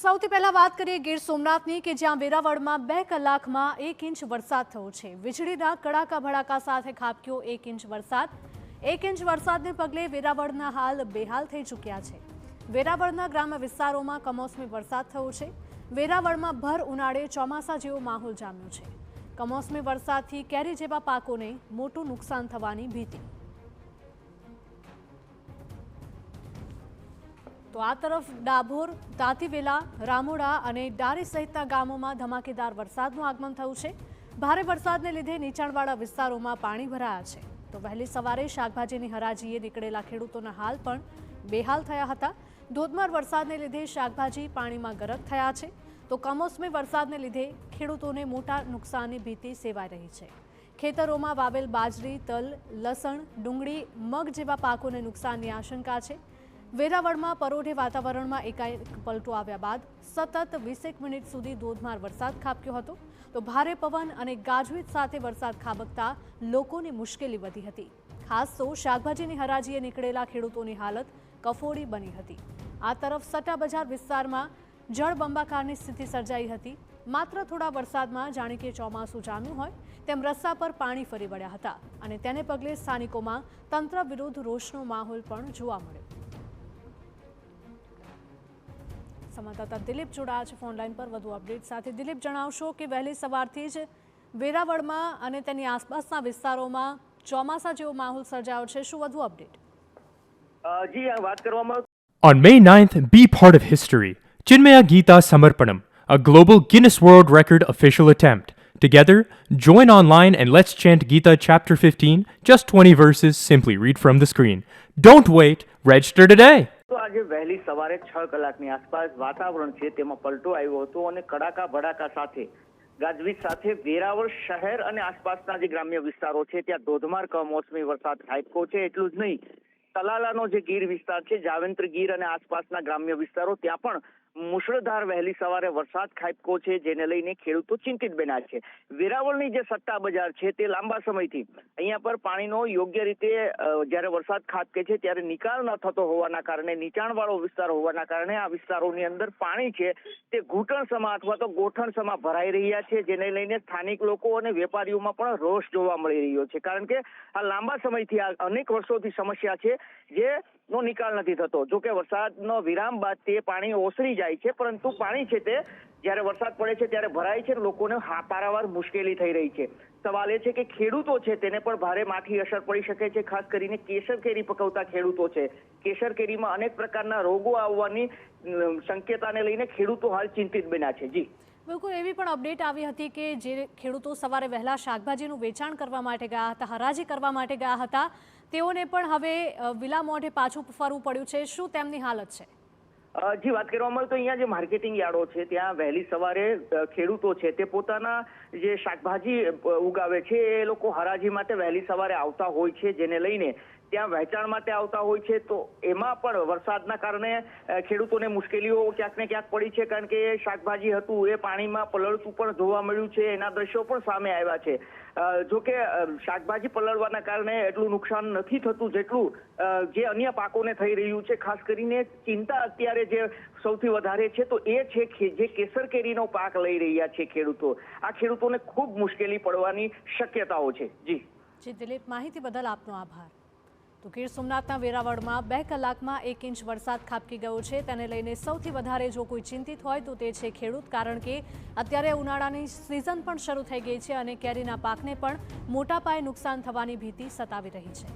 સૌથી પહેલા વાત કરીએ ગીર સોમનાથની કે જ્યાં વેરાવળમાં 2 કલાકમાં 1 ઇંચ વરસાદ થયો છે। વીજળીના કડાકા ભડાકા સાથે ખાબક્યો 1 ઇંચ વરસાદ। 1 ઇંચ વરસાદને પગલે વેરાવળના હાલ બેહાલ થઈ ચૂક્યા છે। વેરાવળના ગ્રામ્ય વિસ્તારોમાં કમોસમી વરસાદ થયો છે। વેરાવળમાં ભર ઉનાળે ચોમાસા જેવો માહોલ જામ્યો છે। કમોસમી વરસાદથી કેરી જેવા પાકોને મોટું નુકસાન થવાની ભીતિ। તો આ તરફ ડાભોર, તાતીવેલા, રામોડા અને ડારી સહિતના ગામોમાં ધમાકેદાર વરસાદનું આગમન થયું છે। ભારે વરસાદને લીધે નીચાણવાળા વિસ્તારોમાં પાણી ભરાયા છે। તો વહેલી સવારે શાકભાજીની હરાજીએ નીકળેલા ખેડૂતોના હાલ પણ બેહાલ થયા હતા। ધોધમાર વરસાદને લીધે શાકભાજી પાણીમાં ગરક થયા છે। તો કમોસમી વરસાદને લીધે ખેડૂતોને મોટા નુકસાનની ભીતિ સેવાઈ રહી છે। ખેતરોમાં વાવેલ બાજરી, તલ, લસણ, ડુંગળી, મગ જેવા પાકોને નુકસાનની આશંકા છે। વેરાવળમાં પરોઢે વાતાવરણમાં એકાએક પલટો આવ્યા બાદ સતત 20 મિનિટ સુધી ધોધમાર વરસાદ ખાબક્યો હતો। તો ભારે પવન અને ગાજવીજ સાથે વરસાદ ખાબકતા લોકોની મુશ્કેલી વધી હતી। ખાસ તો શાકભાજીની હરાજીએ નીકળેલા ખેડૂતોની હાલત કફોડી બની હતી। આ તરફ સટ્ટા બજાર વિસ્તારમાં જળબંબાકારની સ્થિતિ સર્જાઈ હતી। માત્ર થોડા વરસાદમાં જાણે કે ચોમાસું જામ્યું હોય તેમ રસ્તા પર પાણી ફરી વળ્યા હતા અને તેને પગલે સ્થાનિકોમાં તંત્ર વિરુદ્ધ રોષનો માહોલ પણ જોવા મળ્યો। સંવાદદાતા દિલીપ જોડાયા છે ફોનલાઈન પર વધુ અપડેટ સાથે। દિલીપ, જણાવશો કે વહેલી સવારથી જ વેરાવળમાં અને તેની આસપાસના વિસ્તારોમાં ચોમાસા જેવો માહોલ સર્જાયો છે, શું વધુ અપડેટ? જી વાત કરવામાં On May 9th, be part of history. Chinmaya Geeta Samarpanam, a global Guinness World Record official attempt. Together, join online and let's chant Gita chapter 15, just 20 verses, simply read from the screen. Don't wait, register today. તો આજે વહેલી સવારે 6 કલાકની આસપાસ વાતાવરણ છે તેમાં પલટો આવ્યો હતો અને કડાકા ભડાકા સાથે ગાજવીજ સાથે વેરાવળ શહેર અને આસપાસના જે ગ્રામ્ય વિસ્તારો છે ત્યાં ધોધમાર કમોસમી વરસાદ ખાબક્યો છે। એટલું જ નહીં, તલાલાનો જે ગીર વિસ્તાર છે, જાવંત્રી ગીર અને આસપાસના ગ્રામ્ય વિસ્તારો ત્યાં પણ મુશળધાર વહેલી સવારે વરસાદ ખાબક્યો છે, જેને લઈને ખેડૂતો ચિંતિત બન્યા છે। વેરાવળની જે સટ્ટા બજાર છે તે લાંબા સમયથી અહીંયા પર પાણીનો યોગ્ય રીતે જ્યારે વરસાદ ખાબકે છે ત્યારે નિકાલ ન થતો હોવાના કારણે, નીચાણવાળો વિસ્તાર હોવાના કારણે આ વિસ્તારોની અંદર પાણી છે તે ઘૂંટણસમા અથવા તો ગોઠણસમા ભરાઈ રહ્યા છે, જેને લઈને સ્થાનિક લોકો અને વેપારીઓમાં પણ રોષ જોવા મળી રહ્યો છે। કારણ કે આ લાંબા સમયથી, આ અનેક વર્ષોથી સમસ્યા છે જેનો નિકાલ નથી થતો। જો કે વરસાદનો વિરામ બાદ તે પાણી ઓસરી જાય છે, પરંતુ પાણી છે તે જ્યારે વરસાદ પડે છે ત્યારે ભરાય છે, લોકોને પારાવાર મુશ્કેલી થઈ રહી છે। સવાલ એ છે કે ખેડૂતો છે તેને પણ ભારે માઠી અસર પડી શકે છે। ખાસ કરીને કેસર કેરી પકવતા ખેડૂતો છે, કેસર કેરીમાં અનેક પ્રકારના રોગો આવવાની શક્યતાને લઈને ખેડૂતો હાલ ચિંતિત બન્યા છે। જી બિલકુલ, એવી પણ અપડેટ આવી હતી કે જે ખેડૂતો સવારે વહેલા શાકભાજીનું વેચાણ કરવા માટે ગયા હતા, હરાજી કરવા માટે ગયા હતા, તેઓને પણ હવે વિલા મોઢે પાછું ફરવું પડ્યું છે। શું તેમની હાલત છે? જી વાત કરવામાં આવે તો અહીંયા જે માર્કેટિંગ યાર્ડો છે ત્યાં વહેલી સવારે ખેડૂતો છે તે પોતાના જે શાકભાજી ઉગાવે છે એ લોકો હરાજી માટે વહેલી સવારે આવતા હોય છે, જેને લઈને ત્યાં વેચાણ માટે આવતા હોય છે। તો એમાં પણ વરસાદના કારણે ખેડૂતોને મુશ્કેલીઓ ક્યાંક ને ક્યાંક પડી છે, કારણ કે શાકભાજી હતું એ પાણીમાં પલળતું પણ જોવા મળ્યું છે, એના દ્રશ્યો પણ સામે આવ્યા છે। જો કે શાકભાજી પલળવાના કારણે એટલું નુકસાન નથી થતું જેટલું જે અન્ય પાકોને થઈ રહ્યું છે। ખાસ કરીને ચિંતા અત્યારે જે સૌથી વધારે છે તો એ છે કે જે કેસર કેરીનો પાક લઈ રહ્યા છે ખેડૂતો, આ ખેડૂતોને ખૂબ મુશ્કેલી પડવાની શક્યતાઓ છે। જી દિલીપ, માહિતી બદલ આપનો આભાર। તો ગીર સોમનાથના વેરાવળમાં 2 કલાકમાં 1 ઇંચ વરસાદ ખાબકી ગયો છે, તેને લઈને સૌથી વધારે જો કોઈ ચિંતિત હોય તો તે છે ખેડૂત, કારણ કે અત્યારે ઉનાળાની સિઝન પણ શરૂ થઈ ગઈ છે અને કેરીના પાકને પણ મોટા પાયે નુકસાન થવાની ભીતિ સતાવી રહી છે।